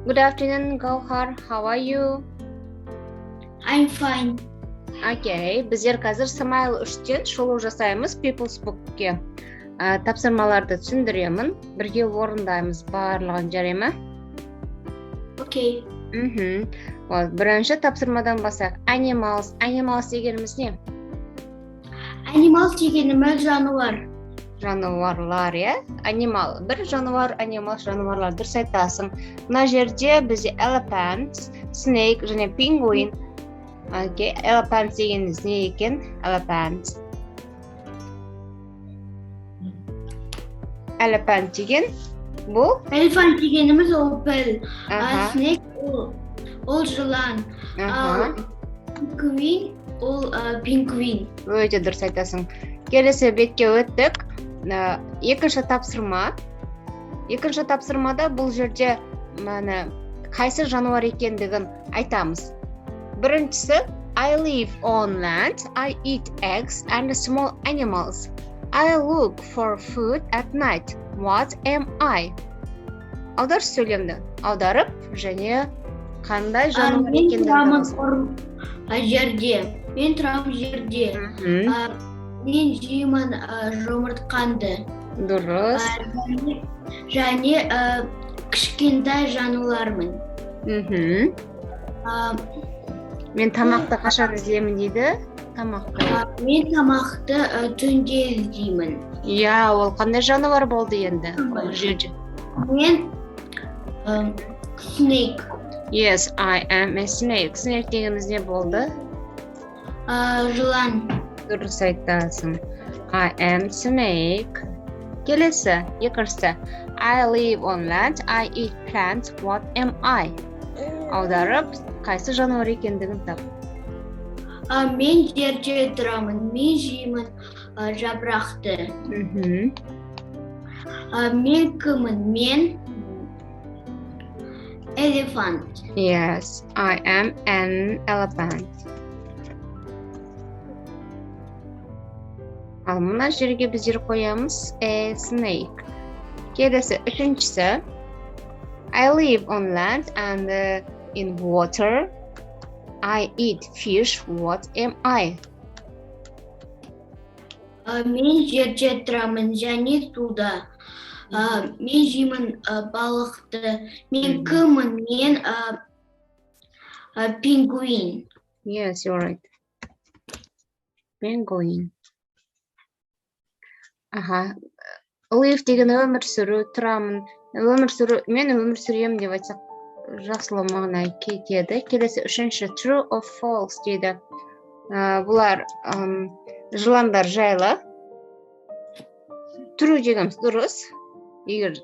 Good afternoon, Gauhar. How are you? I'm fine. Окей, біздер қазір Smile 3-тен шолу жасаймыз People's Book'ке. Тапсырмаларды түсіндіремін. Бірге орындаймыз барлығын, жарай ма? Okay. Бірінші тапсырмадан басайық. Animals дегеніміз не? Animals дегеніміз жануар. Жануарлар, иә? Animal. Бір жануар, жануарлар. Дұрыс айтасың. Мына жерде бізде elephant, snake және penguin. Окей, elephant дегеніміз не екен? Elephant деген бұл? Elephant дегеніміз ол піл. Snake ол жылан. Penguin ол пингвин. Өте дұрыс айтасың. Келесі бетке өттік. Екінші тапсырмада бұл жерде қайсы жануар екендігін айтамыз. Біріншісі, I live on land, I eat eggs and small animals. I look for food at night. What am I? Аудар сөйлемді. Аударып, және қандай жануар екендігін. Мен тұрамын жерде. Мен жеймін жұмыртқанды. Дұрыс. Және кішкентай жануарлармын. Мен тамақты қашан іздеймін дейді? Мен тамақты түнде іздеймін. Иә, ол қандай жануар болды енді? Мен snake. Yes, I am a snake. Snake дегеніміз не болды? Жылан. Дұрыс айтасың. I am snake. Келесі, екіншісі. I live on land, I eat plants, what am I? Аударып, қайсы жануар екендігін тап. Мен жерде тұрамын, мен жеймін жапырақты. Мен кіммін? Мен elephant. Yes, I am an elephant. Ал мына жерге біздер қоямыз a snake. Келесі, үшіншісі. I live on land and in water. I eat fish. What am I? Мен жерде тұрамын және суда. Мен жеймін балықты. Мен кіммін? Мен penguin. Yes, you're right. Penguin. Live деген өмір сүру, тұрамын. Мен өмір сүремін деп айтсақ, жақсылау мағына кетеді. Келесі үшінші, true or false дейді. Бұлар жыландар жайлы. True дегеніміз дұрыс. Егер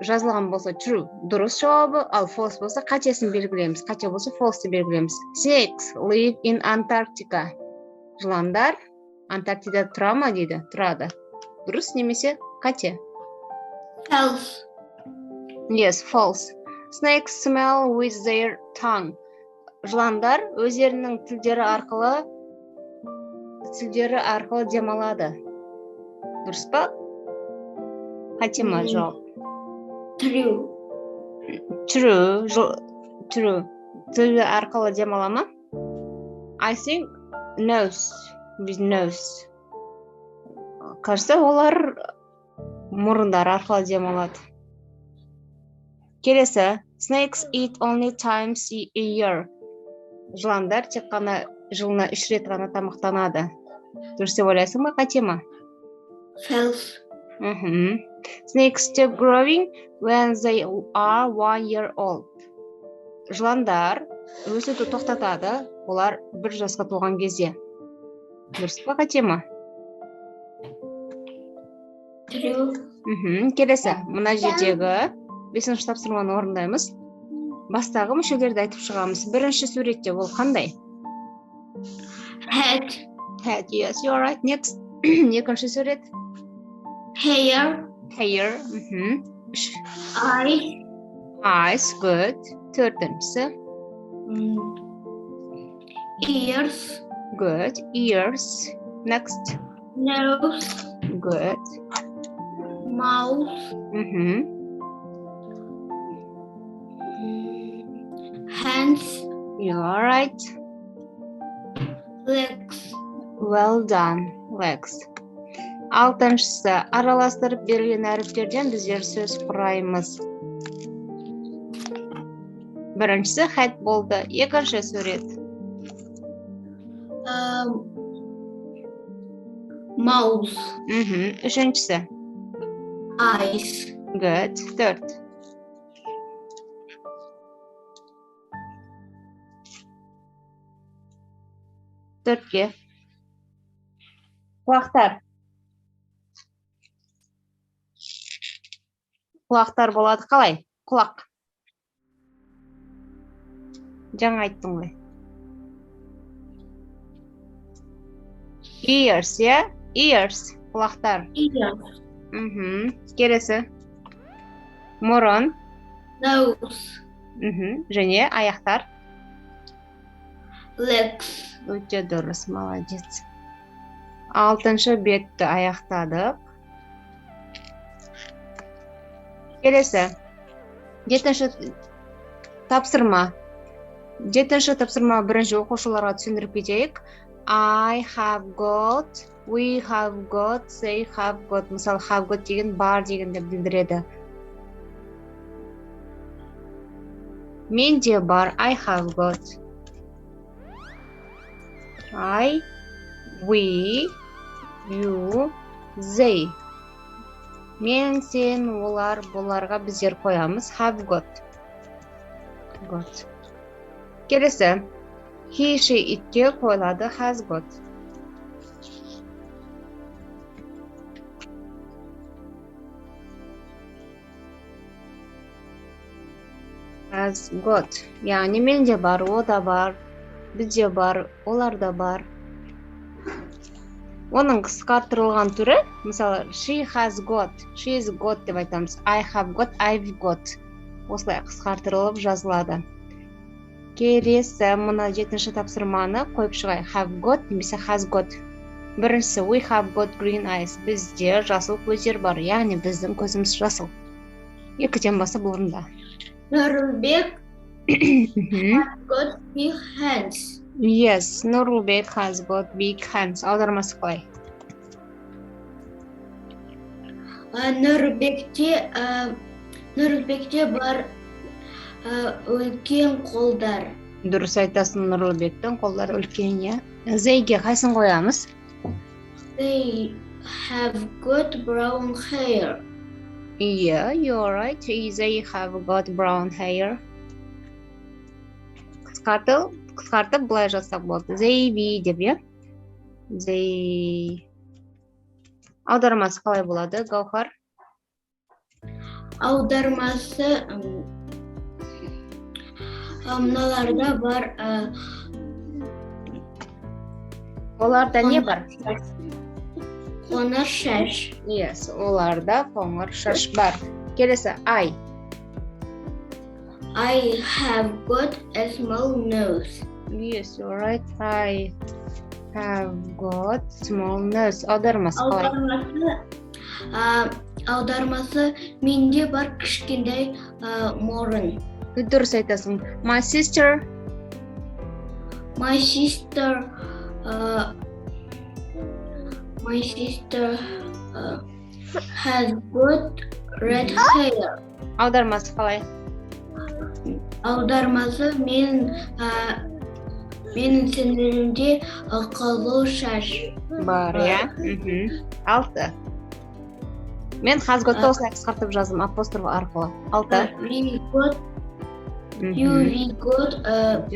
жазылған болса true дұрыс жауабы, ал false болса қатесін белгілейміз. Қате болса false белгілейміз. Snakes live in Antarctica. Жыландар Антарктидада тұра ма дейді? Тұрады. Дұрыс немесе қате? False. Yes, false. Snakes smell with their tongue. Жыландар өздерінің тілдері арқылы демалады. Дұрыс па? Қате ма жауап? True. True. Тілі арқылы демала ма? I think nose. With nose. Кажется, олар мұрындар арқылы демалады. Келесі, snakes eat only times a year. Жыландар тек қана жылына 3 рет қана тамақтанады. Дұрыс деп ойлайсың ба, қате ма? False. Snakes stop growing when they are 1 year old. Жыландар өсуді тоқтатады, олар 1 жасқа толған кезде. Дұрыс па, қате ма? True. Келесі, мына жердегі 5-ші тапсырманы орындаймыз. Бастағы мүшелерді айтып шығамыз. Бірінші суретте ол қандай? Head. Head, yes, you're right. Next. Екінші сурет? Hair. Eyes, good. Төртіншісі? Ears. Good. Ears. Next. Nose. Good. Mouth. You are right. Legs. Well done. Legs. Алтыншысы, араластырып берілген әріптерден біздер сөз құраймыз. Біріншісі hat болды. Екінші сурет. Mouse. Үшіншісі. Eyes. Good. Төрт. Төртке. Құлақтар. Құлақтар болады қалай? Құлақ. Жаңа айттың ғой. Ears, yeah? Ears. Құлақтар. Ears. Келесі. Мұрын. Nose. Және аяқтар. Legs. Өте дұрыс, молодец. Алтыншы бетті аяқтадық. Келесі. Жетінші тапсырма. Жетінші тапсырма бірінші оқушыларға түсіндіріп кетейік. I have got, we have got, they have got. Мысалы, have got деген бар дегенді білдіреді. Менде бар, I have got. I, we, you, they. Мен, сен, олар, бұларға біздер қоямыз. Have got. Got. Келесі. He, she, itке қойылады. Has got. Has got. Яғни менде бар, о да бар. Бізде бар, оларда бар. Оның қысқартылған түрі, мысалы, she has got, she is got деп айтамыз. I have got, I've got. Осылай қысқартылып жазылады. Келесі, мұна жетінші тапсырманы қойып шығай. Have got, немесе has got. Біріншісі, we have got green eyes. Бізде жасыл көздер бар, яғни біздің көзіміз жасыл. Екіден басы орында. Нұрбек has got big hands. Yes, Нұрбек has got big hands. Аудармасы қалай? Нұрбекте бар үлкен қолдар. Дұрыс айтасың, Нұрлыбектің қолдары үлкен, иә. Зейге қайсын қоямыз? They have got brown hair. Yeah, you're right. They have got brown hair. Қысқартып былай жазсақ болды. They be деп, иә? They... Аудармасы қалай болады, Гаухар? Аудармасы мыналарда бар. Оларда не бар? Қоңыр шаш. Yes, оларда қоңыр шаш бар. Келесі, I have got a small nose. Yes, you're right. I have got small nose. Аудармасы қалай? Аудармасы менде бар кішкентай мұрын. Дұрыс айтасың. My sister has got red hair. Аудармасы қалай? Аудармасы менің сіңлілімде қызыл шаш бар, иә? 6. Мен has got осылай қысқартып жаздым апостроф арқылы. 6. We got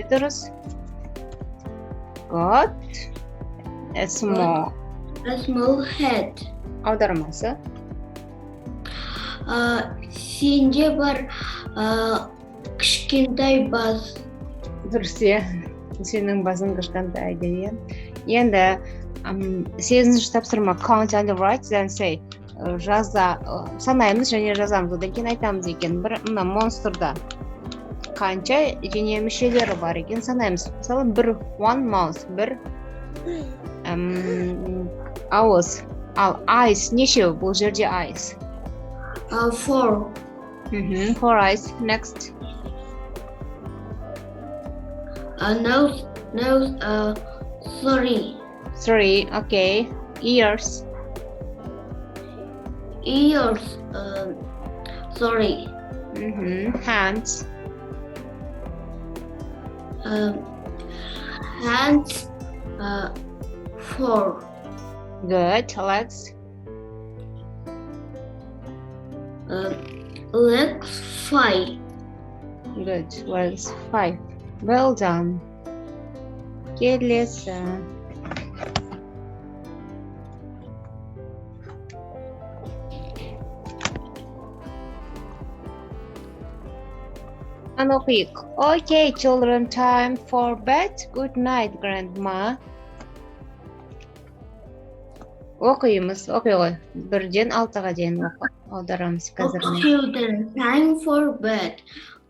дұрыс. Got a small head. Аудармасы. Сенде бар кішкентай бас. Дұрыс, иә. Сенің басың кішкентай деген. Енді 8-ші тапсырма count and write then say. Санаймыз және жазамыз. Одан кейін айтамыз екен. Мына монстрда қанша және мүшелері бар екен санаймыз. Мысалы, one mouth, бір ауыз. Ал eyes нешеу бұл жерде eyes? 4. 4 eyes. Next. Nose, sorry. 3. Okay. Ears. Ears, sorry. Hands. Hands, 4. Good. Legs. Legs, 5. Good. Legs. 5. Well done. Келесі. Аны оқиық. Okay, children, time for bed. Good night, grandma. Оқимыз, оқи ғой. 1-ден 6-ға дейін аударамыз қазірмен. Children, time for bed.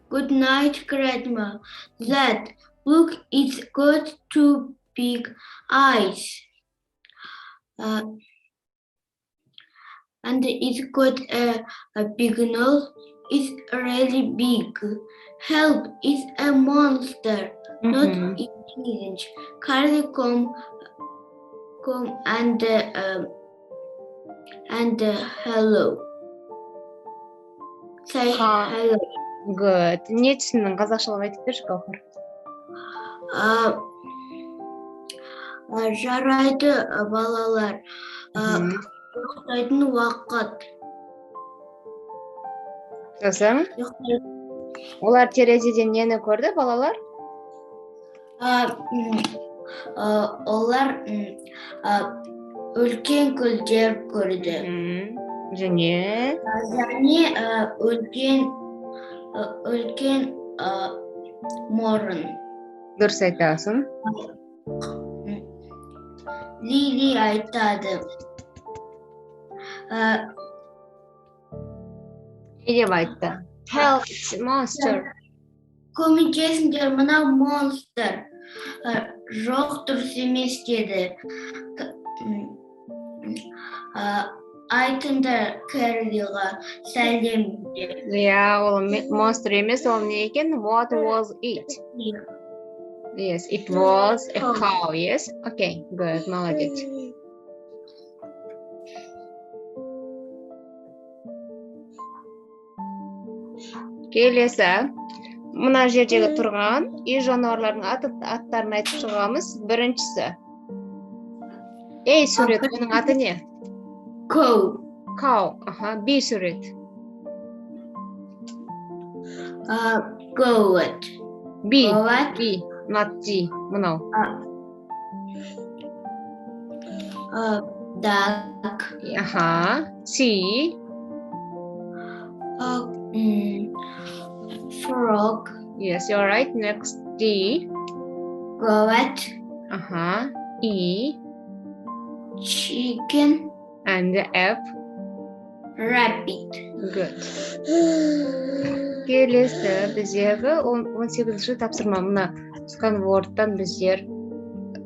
Good night, grandma. That book is got two big eyes. And it's got a big nose. It's really big. Help! It's a monster, not intelligent. Carly, come and hello. Say hello. Good. Не түсіндің? Қазақшалап айтып берші, Гауһар. Жарайды, балалар. Ұйықтайтын уақыт. Сосын? Олар терезеден нені көрді, балалар? Олар үлкен көлдер көрді. Және үлкен мұрын. Дұрыс айтасың. Лили айтады. Не деп айтты? Help, it's a monster. Көмектесіңдер, мына монстр. Жоқ, дұрыс емес деді. Айтыңдар Кэрриға сәлем. Иә, ол монстр емес, ол не екен? What was it? Yes, it was a cow, yes? Okay, good, молодец. Келесі, мына жердегі тұрған үй жануарлардың аттарын айтып шығамыз. Біріншісі. A сурет, оның аты не? Cow. Cow, B сурет. Goat. B, not G, мынау. Duck. C. Frog. Yes, you're right. Next, D. Goat. E. Chicken. And F. Rabbit. Good. Келесі біздегі 18-ші тапсырма. Мына сканвордтан біздер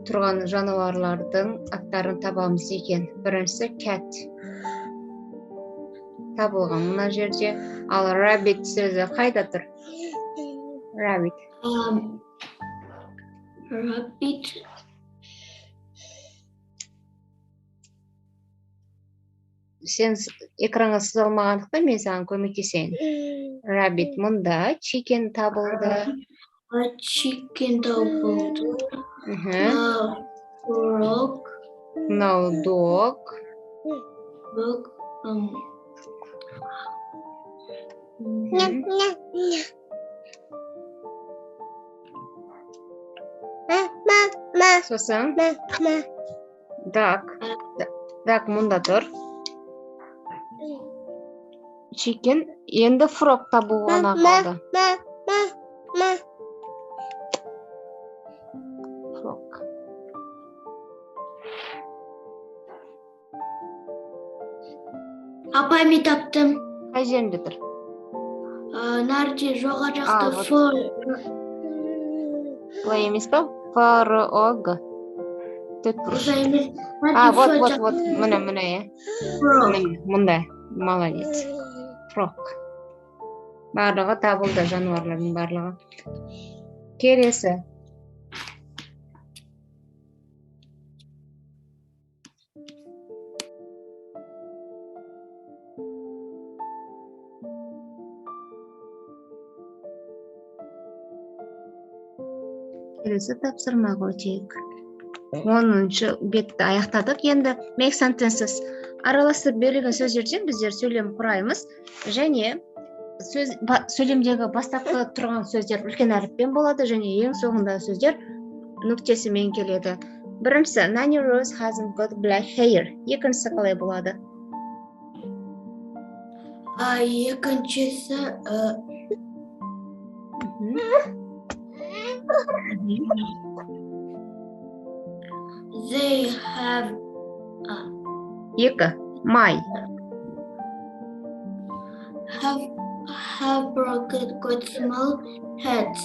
тұрған жануарлардың аттарын табамыз екен. Біріншісі cat. Табылған мына жерде. Ал rabbit сөзі қайда тұр? Rabbit. Rabbit. Сен экранға сыза алмағандықтан мен саған көмектесейін. Rabbit мұнда, chicken табылды. Chicken табылды. Frog. No, dog. Dog. Сосын? Duck. Duck мұнда тұр. Chicken. Енді frog табылғана қалды. Frog. Апай, мен таптым. Қай жерінде тұр? Нарде жоға жақта фор. Бұлай емес па? Frog. Вот. Мына, мұнда. Молодец. Frog. Барлығы табылды, жануарлардың барлығы. Келесі. Келесі тапсырмаға өтейік. 10-шы бетті аяқтадық. Енді make sentences. Араластырып берілген сөздерден біздер сөйлем құраймыз. Және сөйлемдегі бастапқы тұрған сөздер үлкен әріппен болады, және ең соңында сөздер нүктесімен келеді. Біріншісі, Nanny Rose hasn't got black hair. Екіншісі қалай болады? Екіншісі they have Екі, my. have broken got small heads.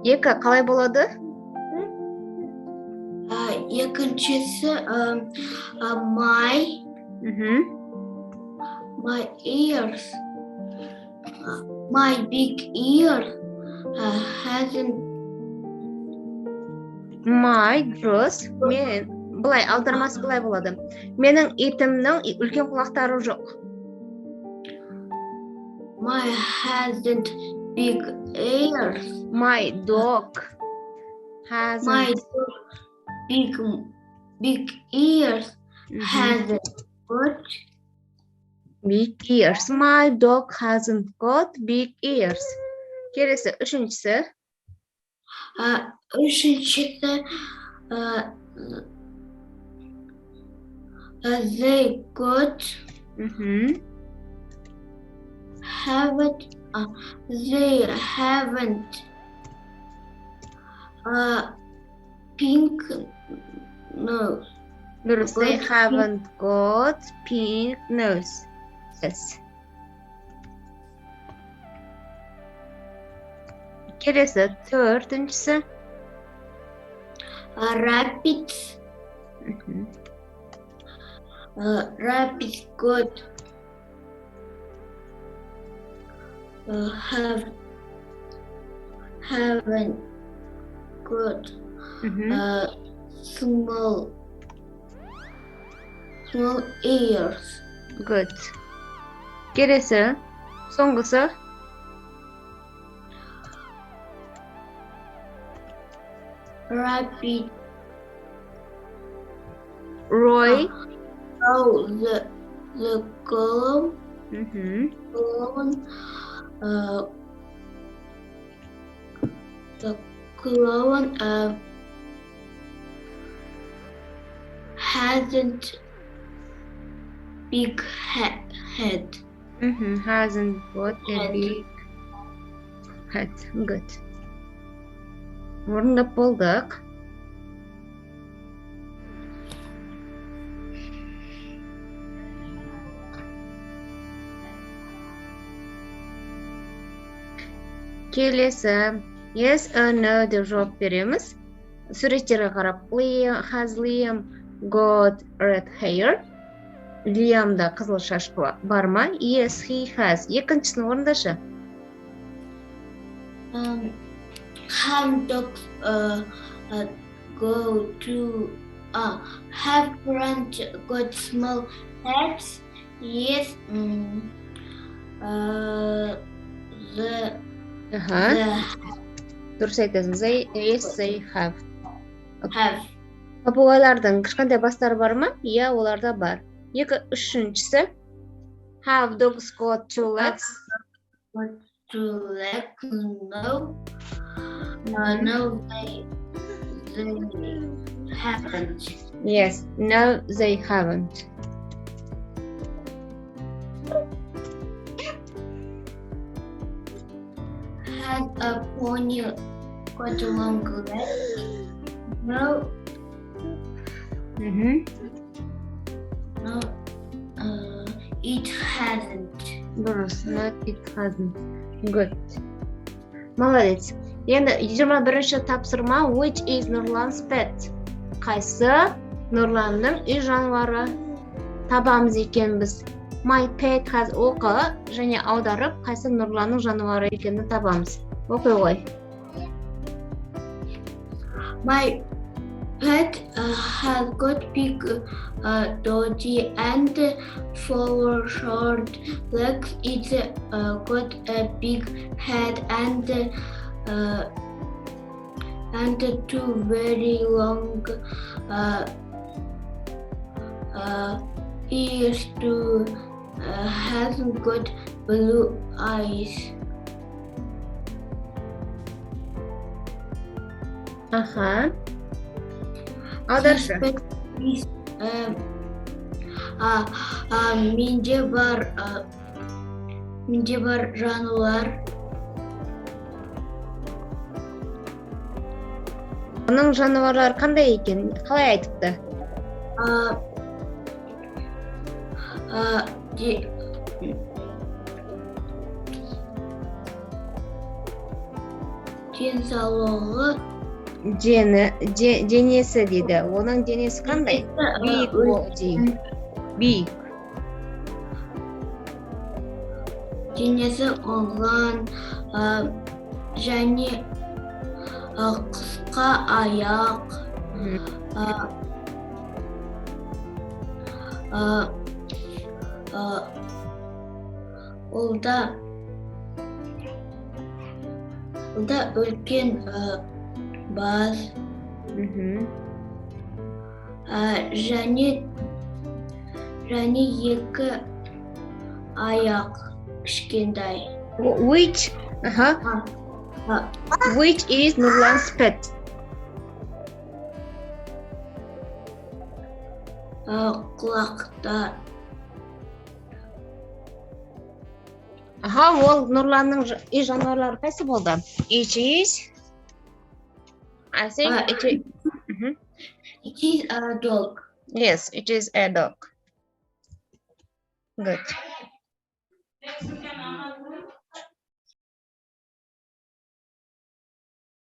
Екі, қалай болады? Екіншісі my ears, my big ears hasn't. My gross. Мен былай аудармасы былай болады. Менің итімнің үлкен құлақтары жоқ. My hasn't big ears. My dog hasn't. My dog big ears hasn't got. Big ears. My dog hasn't got big ears. Келесі, үшіншісі. Үшіншісі they got they haven't pink nose. Дұрыс, they haven't got pink nose. Yes. Келесі, төртіншісі. Rabbits. Rabbits got haven't got small ears. Good. Келесі, соңғысы. Rabbit. Roy. The column. The clown hasn't big head. Hasn't got a big head. Good. Орындап болдық. Келесі, yes or no деп жауап береміз. Суреттерге қарап, has Liam got red hair? Liam'да қызыл шаш бар ма? Yes, he has. Екіншісін орындашы. Have dogs go to have friends got small heads? Yes. Дұрыс айтасың. Yes, they have. Have. Папугалардың кішкентай бастары бар ма? Иә, оларда бар. Үшіншісі. Have dogs got two legs? Two legs? No. No, they haven't. Yes, no, they haven't. Had a pony got long legs? No. No, it hasn't. Дұрыс, no, it hasn't. Good. Молодец. Енді 21-ші тапсырма, which is Нұрлан's pet? Қайсы Нұрланның үй жануары? Табамыз екен біз. My pet has оқы және аударып, қайсы Нұрланның жануары екенін табамыз. Оқи ғой. My pet has got big doggy and 4 short legs. It's got a big head and and two very long ears to has got blue eyes. Ага. Ал дальше. Менде бар жануар. Оның жануарлары қандай екен? Қалай айтыпты? Денсаулығы денесі дейді. Оның денесі қандай? Big body. Big. Денесі ұлған және қысқа аяқ. Олда үлкен бас. Және екі аяқ кішкентай. Which is Nurlan's pet? Құлақта. Ол Нұрланның үй жануарлары қайсы болды? It is It is a dog. Yes, it is a dog. Good.